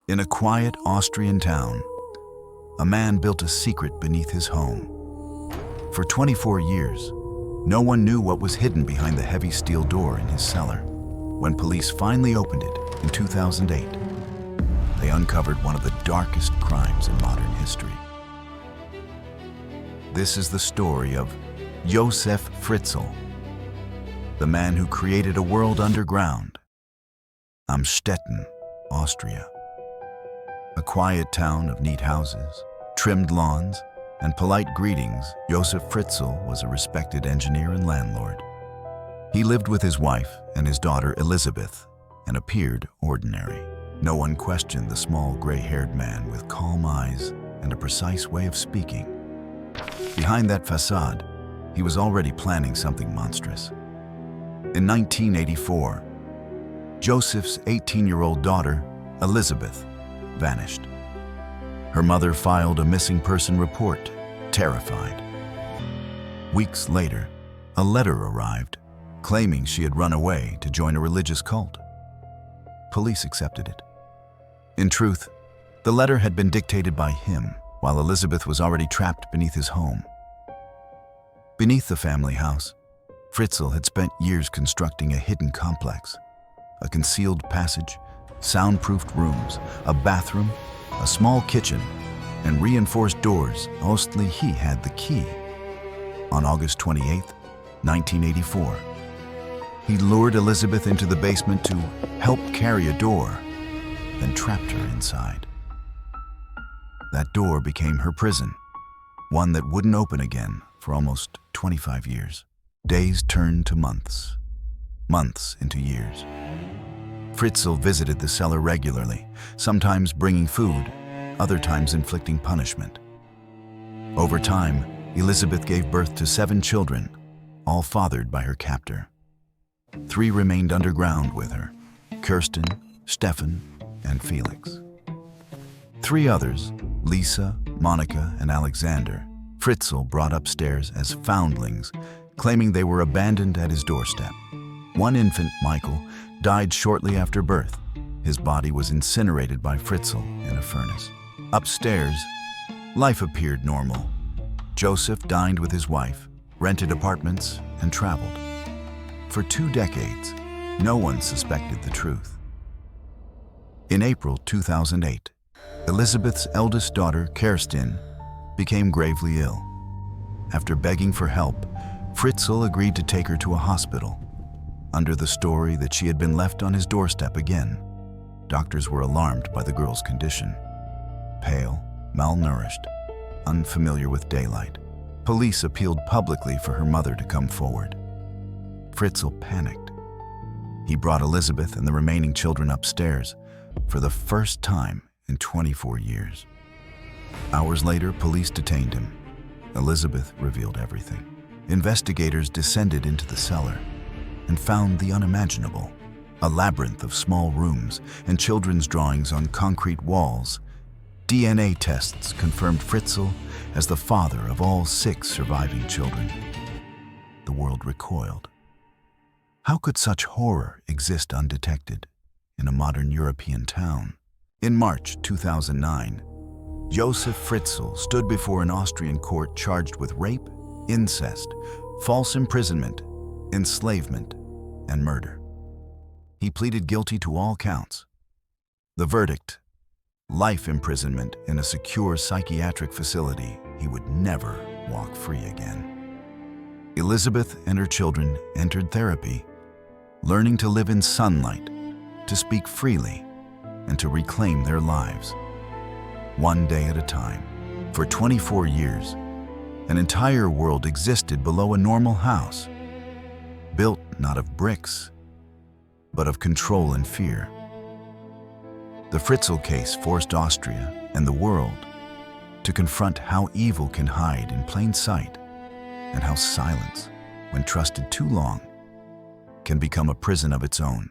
In a quiet Austrian town, a man built a secret beneath his home. For 24 years, no one knew what was hidden behind the heavy steel door in his cellar. When police finally opened it in 2008, they uncovered one of the darkest crimes in modern history. This is the story of Elisabeth Fritzl, the man who created a world underground. Amstetten, Austria. A quiet town of neat houses, trimmed lawns, and polite greetings, Elisabeth Fritzl was a respected engineer and landlord. He lived with his wife and his daughter Elisabeth and appeared ordinary. No one questioned the small gray-haired man with calm eyes and a precise way of speaking. Behind that facade, he was already planning something monstrous. In 1984, Joseph's 18-year-old daughter, Elisabeth, vanished. Her mother filed a missing person report, terrified. Weeks later, a letter arrived claiming she had run away to join a religious cult. Police accepted it. In truth, the letter had been dictated by him while Elisabeth was already trapped beneath his home. Beneath the family house, Fritzl had spent years constructing a hidden complex, a concealed passage, soundproofed rooms, a bathroom, a small kitchen, and reinforced doors. Mostly he had the key. On August 28, 1984, he lured Elisabeth into the basement to help carry a door, then trapped her inside. That door became her prison, one that wouldn't open again for almost 25 years. Days turned to months, months into years. Fritzl visited the cellar regularly, sometimes bringing food, other times inflicting punishment. Over time, Elisabeth gave birth to 7 children, all fathered by her captor. 3 remained underground with her: Kirsten, Stefan, and Felix. 3 others, Lisa, Monica, and Alexander, Fritzl brought upstairs as foundlings, claiming they were abandoned at his doorstep. One infant, Michael, died shortly after birth. His body was incinerated by Fritzl in a furnace. Upstairs, life appeared normal. Joseph dined with his wife, rented apartments, and traveled. For 2 decades, no one suspected the truth. In April 2008, Elisabeth's eldest daughter, Kirsten, became gravely ill. After begging for help, Fritzl agreed to take her to a hospital. Under the story that she had been left on his doorstep again, doctors were alarmed by the girl's condition. Pale, malnourished, unfamiliar with daylight. Police appealed publicly for her mother to come forward. Fritzl panicked. He brought Elisabeth and the remaining children upstairs for the first time in 24 years. Hours later, police detained him. Elisabeth revealed everything. Investigators descended into the cellar and found the unimaginable: a labyrinth of small rooms and children's drawings on concrete walls. DNA tests confirmed Fritzl as the father of all 6 surviving children. The world recoiled. How could such horror exist undetected in a modern European town? In March 2009, Joseph Fritzl stood before an Austrian court charged with rape, incest, false imprisonment, enslavement, and murder. He pleaded guilty to all counts. The verdict: life imprisonment in a secure psychiatric facility. He would never walk free again. Elisabeth and her children entered therapy, learning to live in sunlight, to speak freely, and to reclaim their lives, one day at a time. For 24 years, an entire world existed below a normal house, built not of bricks, but of control and fear. The Fritzl case forced Austria and the world to confront how evil can hide in plain sight and how silence, when trusted too long, can become a prison of its own.